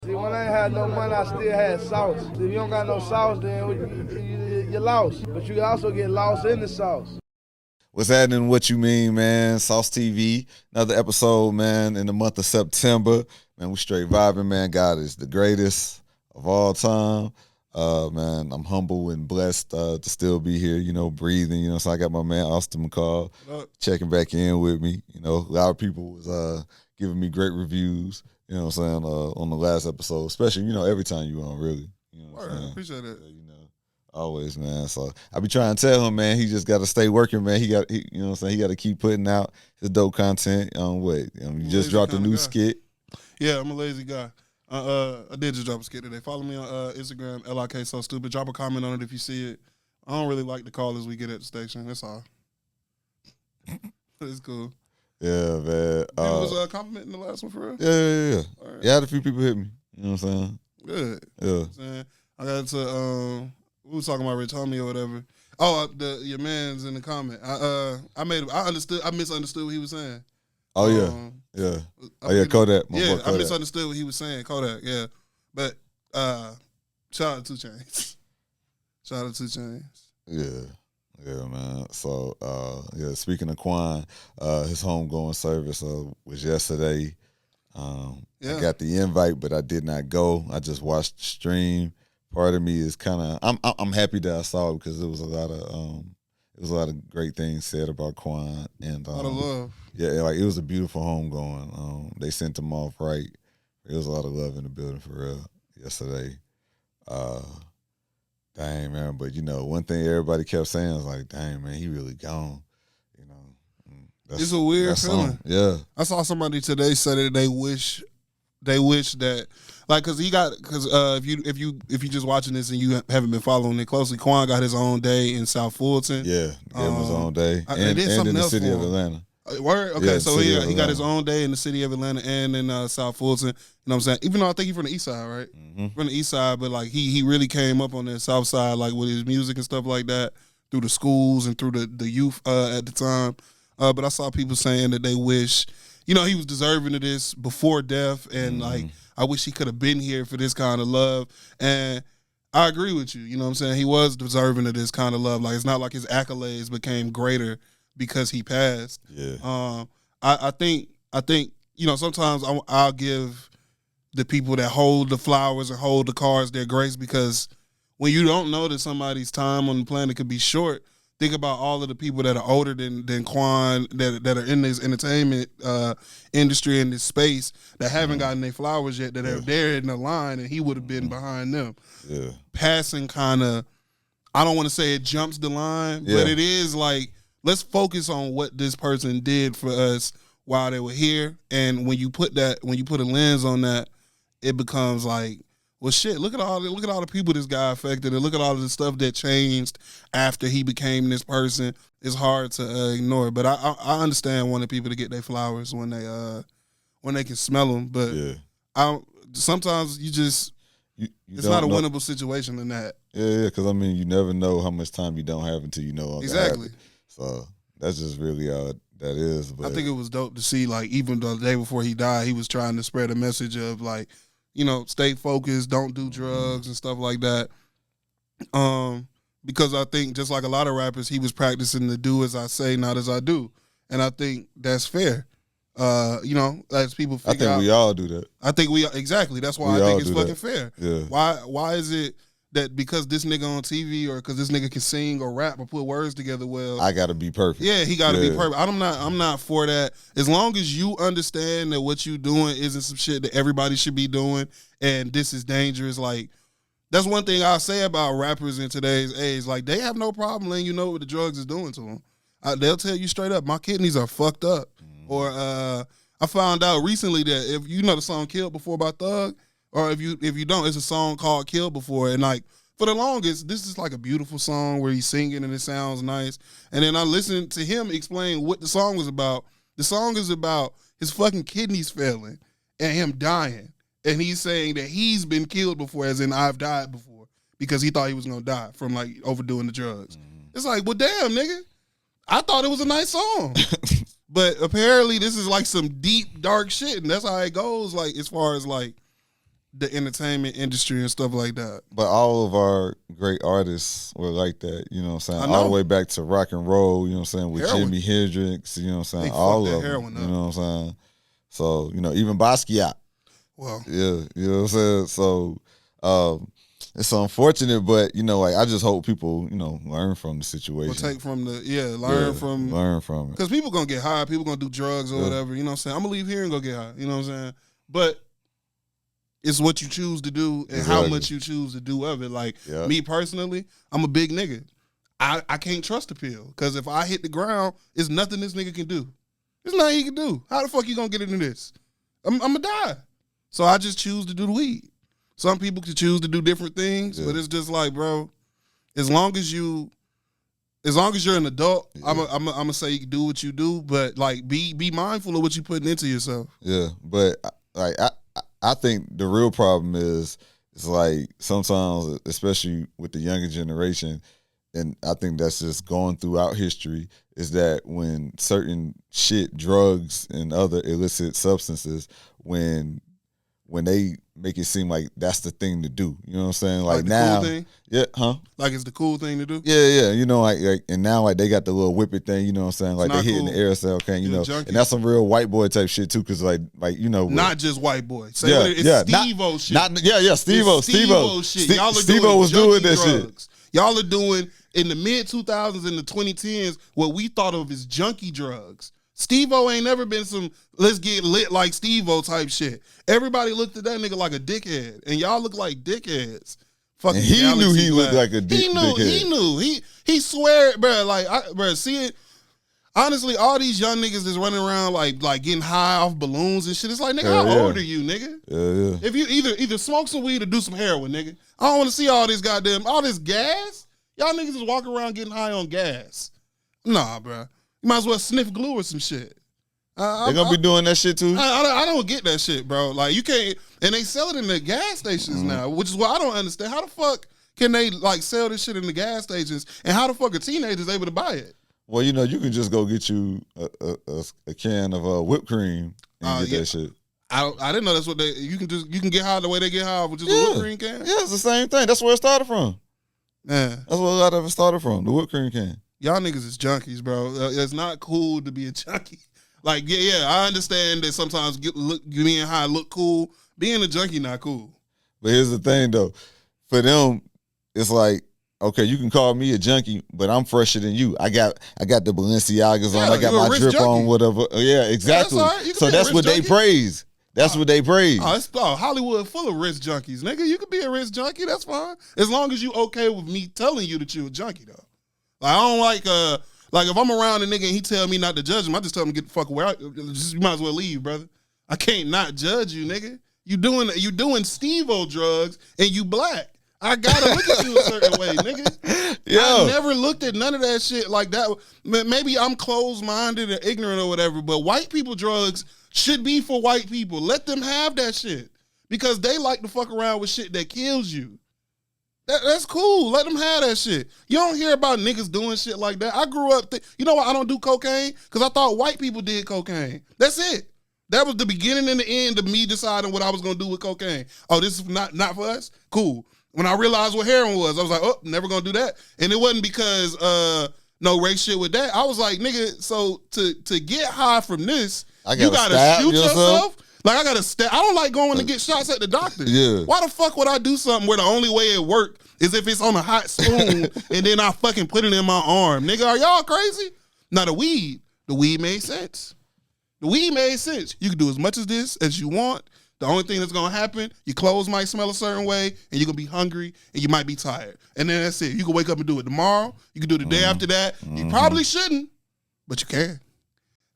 See, when I ain't had no money, I still had sauce. If you don't got no sauce, then you're lost. But you can also get lost in the sauce. What's happening? What you mean, man? Sauce TV, another episode, man, in the month of September. Man, we straight vibing, man. God is the greatest of all time. Man, I'm humble and blessed to still be here, breathing, so I got my man Austin McCall checking back in with me. A lot of people was giving me great reviews, what I'm saying, on the last episode, especially, every time you on, really. All right, appreciate it. Always, man. So I be trying to tell him, man, he just got to stay working, man. He got to keep putting out his dope content. You just dropped a new skit. Yeah, I'm a lazy guy. I did just drop a skit today. Follow me on Instagram, LIK So Stupid. Drop a comment on it if you see it. I don't really like the callers we get at the station. That's all. It's cool. Yeah, man. People was complimenting the last one for real? Yeah. Right. Yeah, I had a few people hit me. You know what I'm saying? Good. Yeah. You know what I'm saying? I got to we was talking about Rich Homie or whatever. Oh, your man's in the comment. I misunderstood what he was saying. Oh yeah. Kodak. I misunderstood what he was saying. Kodak, yeah. But shout out to 2 Chainz. Shout out to 2 Chainz. Yeah, man. So speaking of Quan, his homegoing service was yesterday. I got the invite, but I did not go. I just watched the stream. Part of me is kind of I'm happy that I saw it because it was a lot of great things said about Quan and a lot of love. Yeah, like it was a beautiful homegoing. They sent him off right. There was a lot of love in the building for real yesterday. Dang man, but one thing everybody kept saying was like, dang man, he really gone. It's a weird feeling. Yeah, I saw somebody today say that they wish that. Like, cause if you just watching this and you haven't been following it closely, Quan got his own day in South Fulton. Yeah, gave him his own day, and in the city of Atlanta. Word? Okay, yeah, so he got his own day in the city of Atlanta and in South Fulton. You know what I'm saying? Even though I think he's from the east side, right? Mm-hmm. From the east side, but like he really came up on the south side, like with his music and stuff like that, through the schools and through the youth at the time. But I saw people saying that they wish, he was deserving of this before death, and like I wish he could have been here for this kind of love. And I agree with you. You know what I'm saying? He was deserving of this kind of love. Like it's not like his accolades became greater because he passed. Yeah. I think sometimes I'll give the people that hold the flowers and hold the cards their grace, because when you don't know that somebody's time on the planet could be short, think about all of the people that are older than Quan that are in this entertainment industry, in this space, that haven't gotten their flowers yet, that are there in the line, and he would have been behind them. Yeah. Passing kind of, I don't want to say it jumps the line, but it is like, let's focus on what this person did for us while they were here. And when you put a lens on that, it becomes like, well, shit, look at all the people this guy affected, and look at all of the stuff that changed after he became this person. It's hard to ignore, but I understand wanting people to get their flowers when they can smell them. But sometimes it's not a winnable situation in that. Yeah, because you never know how much time you don't have until you know all exactly. So that's just really how that is. But I think it was dope to see, like, even the day before he died, he was trying to spread a message of like, stay focused, don't do drugs and stuff like that. Because I think just like a lot of rappers, he was practicing to do as I say, not as I do. And I think that's fair. As people figure out. I think we all do that. I think exactly. That's why I think it's fucking fair. Yeah. Why is it that because this nigga on TV or because this nigga can sing or rap or put words together well, I gotta be perfect? Yeah, he gotta be perfect. I'm not for that. As long as you understand that what you doing isn't some shit that everybody should be doing, and this is dangerous. Like, that's one thing I'll say about rappers in today's age. Like, they have no problem letting you know what the drugs is doing to them. They'll tell you straight up, my kidneys are fucked up. Or I found out recently that if you know the song "Killed Before" by Thug, or if you don't, it's a song called "Killed Before," and like, for the longest, this is like a beautiful song where he's singing and it sounds nice. And then I listened to him explain what the song was about. The song is about his fucking kidneys failing and him dying. And he's saying that he's been killed before, as in I've died before, because he thought he was going to die from like overdoing the drugs. It's like, well, damn, nigga. I thought it was a nice song. But apparently this is like some deep, dark shit. And that's how it goes, like, as far as like the entertainment industry and stuff like that. But all of our great artists were like that, you know what I'm saying? I know. All the way back to rock and roll, you know what I'm saying, with Heroin. Jimi Hendrix, you know what I'm saying? They All fucked that of them, heroin you up. know what I'm saying? So, you know, even Basquiat. Well, Yeah, you know what I'm saying? So, it's unfortunate, but, you know, like, I just hope people, you know, learn from the situation. we'll take from learn from it. because people gonna get high, people gonna do drugs or whatever. You know what I'm saying? I'm gonna leave here and go get high. You know what I'm saying? But it's what you choose to do and how much you choose to do of it. Like me personally, I'm a big nigga. I can't trust a pill because if I hit the ground, it's nothing this nigga can do. There's nothing he can do. How the fuck you gonna get into this? I'm gonna die. So I just choose to do the weed. Some people can choose to do different things, but it's just like, bro, as long as you're an adult, I'm gonna say you can do what you do, but like be mindful of what you're putting into yourself. Yeah, but like I think the real problem is it's like sometimes, especially with the younger generation, and I think that's just going throughout history, is that when certain shit, drugs and other illicit substances, when they make it seem like that's the thing to do. You know what I'm saying? Like the now, cool thing? Yeah, huh? Like it's the cool thing to do? Yeah. You know, like and now like they got the little whippet thing, you know what I'm saying? Like they hitting cool. the aerosol can, you You're a know. junkie. And that's some real white boy type shit too, cause like you know. Not just white boy. Say Yeah, what it is. yeah. Steve-O shit. Steve-O shit. Y'all are Steve-O was doing that drugs. Y'all are doing in the mid 2000s and the 2010s what we thought of as junkie drugs. Steve-O ain't never been some let's get lit like Steve-O type shit. Everybody looked at that nigga like a dickhead, and y'all look like dickheads. And he knew he looked like a dickhead. He knew. He swear, bro. Like, see it. Honestly, all these young niggas that's running around like getting high off balloons and shit. It's like, nigga, how old are you, nigga? Yeah. If you either smoke some weed or do some heroin, nigga. I don't want to see all this gas. Y'all niggas is walking around getting high on gas. Nah, bro. You might as well sniff glue or some shit. They're gonna be doing that shit too? I don't get that shit, bro. Like, you can't, and they sell it in the gas stations now, which is what I don't understand. How the fuck can they like sell this shit in the gas stations, and how the fuck are teenagers able to buy it? Well, you know, you can just go get you a can of whipped cream and get that shit. I didn't know that's what you can get high the way they get high with just a whipped cream can. Yeah, it's the same thing. That's where it started from. Yeah, that's where a lot of it started from. The whipped cream can. Y'all niggas is junkies, bro. It's not cool to be a junkie. Like, yeah, I understand that sometimes being high look cool. Being a junkie not cool. But here's the thing, though. For them, it's like, okay, you can call me a junkie, but I'm fresher than you. I got the Balenciagas on. I got my drip junkie on, whatever. Yeah, exactly. Yeah, that's so that's what junkie. They praise. That's what they praise. Hollywood full of rich junkies, nigga. You could be a rich junkie. That's fine, as long as you okay with me telling you that you a junkie, though. Like, I don't like if I'm around a nigga and he tell me not to judge him, I just tell him to get the fuck away. You might as well leave, brother. I can't not judge you, nigga. You doing Steve-O drugs and you black. I gotta look at you a certain way, nigga. I never looked at none of that shit like that. Maybe I'm closed-minded and ignorant or whatever, but white people drugs should be for white people. Let them have that shit because they like to fuck around with shit that kills you. That's cool. Let them have that shit. You don't hear about niggas doing shit like that. I grew up, you know why I don't do cocaine? Because I thought white people did cocaine. That's it. That was the beginning and the end of me deciding what I was going to do with cocaine. Oh, this is not for us? Cool. When I realized what heroin was, I was like, oh, never going to do that. And it wasn't because no race shit with that. I was like, nigga, so to get high from this, you got to shoot yourself? Like, I got to I don't like going to get shots at the doctor. Yeah. Why the fuck would I do something where the only way it worked is if it's on a hot spoon and then I fucking put it in my arm? Nigga, are y'all crazy? Now, the weed made sense. The weed made sense. You can do as much of this as you want. The only thing that's going to happen, your clothes might smell a certain way, and you're going to be hungry, and you might be tired. And then that's it. You can wake up and do it tomorrow. You can do it the day after that. You probably shouldn't, but you can.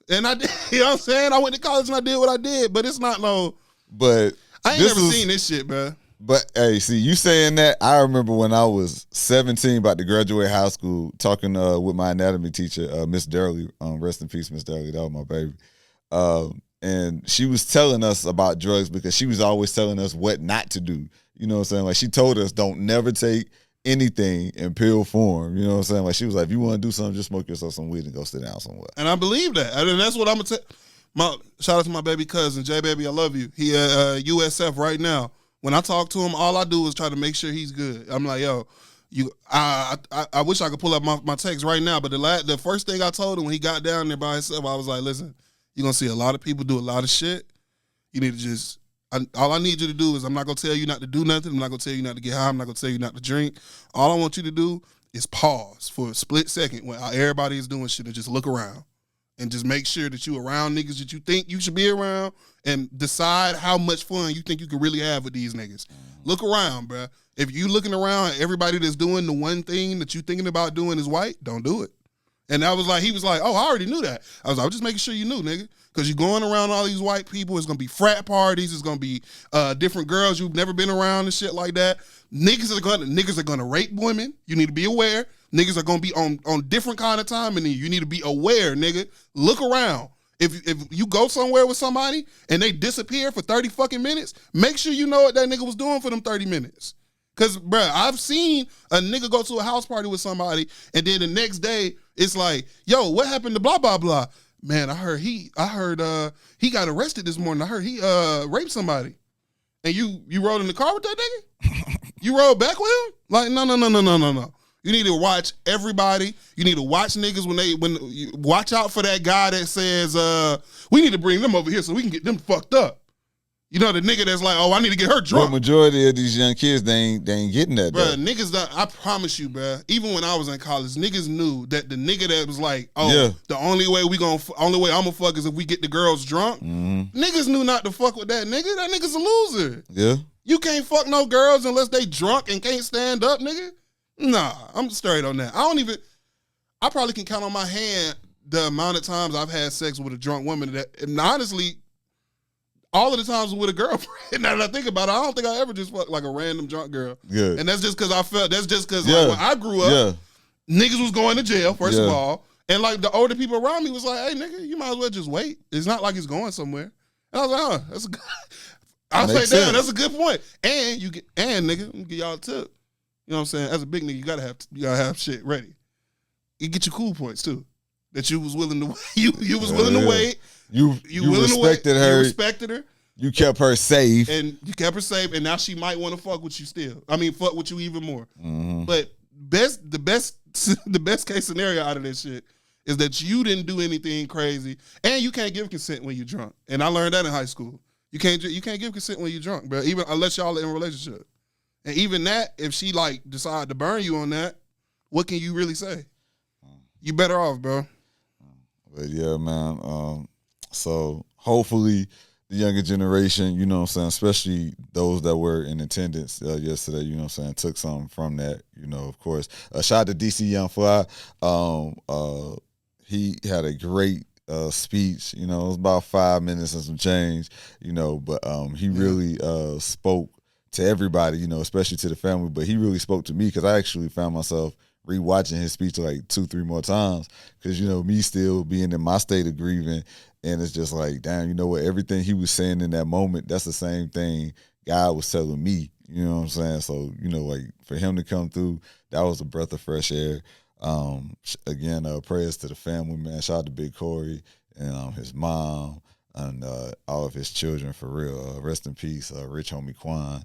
And I did, you know what I'm saying? I went to college and I did what I did, but it's not no. But I ain't never seen this shit, bro. But hey, see, you saying that, I remember when I was 17, about to graduate high school, talking with my anatomy teacher, Miss Durley. Rest in peace, Miss Durley. That was my baby. And she was telling us about drugs because she was always telling us what not to do. You know what I'm saying? Like, she told us don't never take anything in pill form. You know what I'm saying? Like, she was like, if you want to do something, just smoke yourself some weed and go sit down somewhere. And I believe that. And that's what I'm going to tell. Shout out to my baby cousin, J Baby, I love you. He USF right now. When I talk to him, all I do is try to make sure he's good. I'm like, yo, I wish I could pull up my text right now, but the first thing I told him when he got down there by himself, I was like, listen, you're going to see a lot of people do a lot of shit. You need to just, all I need you to do is, I'm not going to tell you not to do nothing. I'm not going to tell you not to get high. I'm not going to tell you not to drink. All I want you to do is pause for a split second when everybody is doing shit and just look around and just make sure that you around niggas that you think you should be around and decide how much fun you think you can really have with these niggas. Look around, bruh. If you looking around, everybody that's doing the one thing that you thinking about doing is white, don't do it. And I was like, he was like, oh, I already knew that. I was like, I'm just making sure you knew, nigga. Because you're going around all these white people. It's going to be frat parties. It's going to be different girls you've never been around and shit like that. Niggas are going to rape women. You need to be aware. Niggas are going to be on different kind of time than you. You need to be aware, nigga. Look around. If you go somewhere with somebody and they disappear for 30 fucking minutes, make sure you know what that nigga was doing for them 30 minutes. Because, bruh, I've seen a nigga go to a house party with somebody and then the next day it's like, yo, what happened to blah, blah, blah? Man, I heard he got arrested this morning. I heard he raped somebody. And you rode in the car with that nigga? You rode back with him? Like, no. You need to watch everybody. You need to watch niggas when you watch out for that guy that says, we need to bring them over here so we can get them fucked up. You know, the nigga that's like, oh, I need to get her drunk. The majority of these young kids, they ain't getting that. Bruh, niggas, I promise you, bruh, even when I was in college, niggas knew that the nigga that was like, oh, the only way I'm gonna fuck is if we get the girls drunk. Mm-hmm. Niggas knew not to fuck with that nigga. That nigga's a loser. Yeah. You can't fuck no girls unless they drunk and can't stand up, nigga. Nah, I'm straight on that. I probably can count on my hand the amount of times I've had sex with a drunk woman and honestly, all of the times with a girlfriend. Now that I think about it, I don't think I ever just fucked like a random drunk girl. Yeah. And that's just because like, when I grew up, niggas was going to jail, first of all. And like the older people around me was like, hey, nigga, you might as well just wait. It's not like it's going somewhere. And I was like, that's a good. I was like, damn, that's a good point. And nigga, let me give y'all a tip. You know what I'm saying? As a big nigga, you gotta have shit ready. You get your cool points too. That you was willing to you was willing to wait. You respected her. You respected her. You kept her safe. And you kept her safe, and now she might want to fuck with you still. I mean, fuck with you even more. Mm-hmm. But the best case scenario out of this shit is that you didn't do anything crazy, and you can't give consent when you're drunk. And I learned that in high school. You can't give consent when you're drunk, bro. Even unless y'all are in a relationship. And even that, if she like decide to burn you on that, what can you really say? You better off, bro. But yeah, man. So hopefully the younger generation, you know what I'm saying, especially those that were in attendance yesterday, you know what I'm saying, took something from that, you know, of course. Shout out to DC Young Fly. He had a great speech, you know, it was about 5 minutes and some change, you know, but he really spoke to everybody, you know, especially to the family, but he really spoke to me because I actually found myself rewatching his speech like 2-3 more times because, you know, me still being in my state of grieving, and it's just like, damn, you know what, everything he was saying in that moment, that's the same thing God was telling me, you know what I'm saying? So, you know, like for him to come through, that was a breath of fresh air. Again, prayers to the family, man. Shout out to Big Corey and his mom and all of his children, for real. Rest in peace, Rich Homie Quan.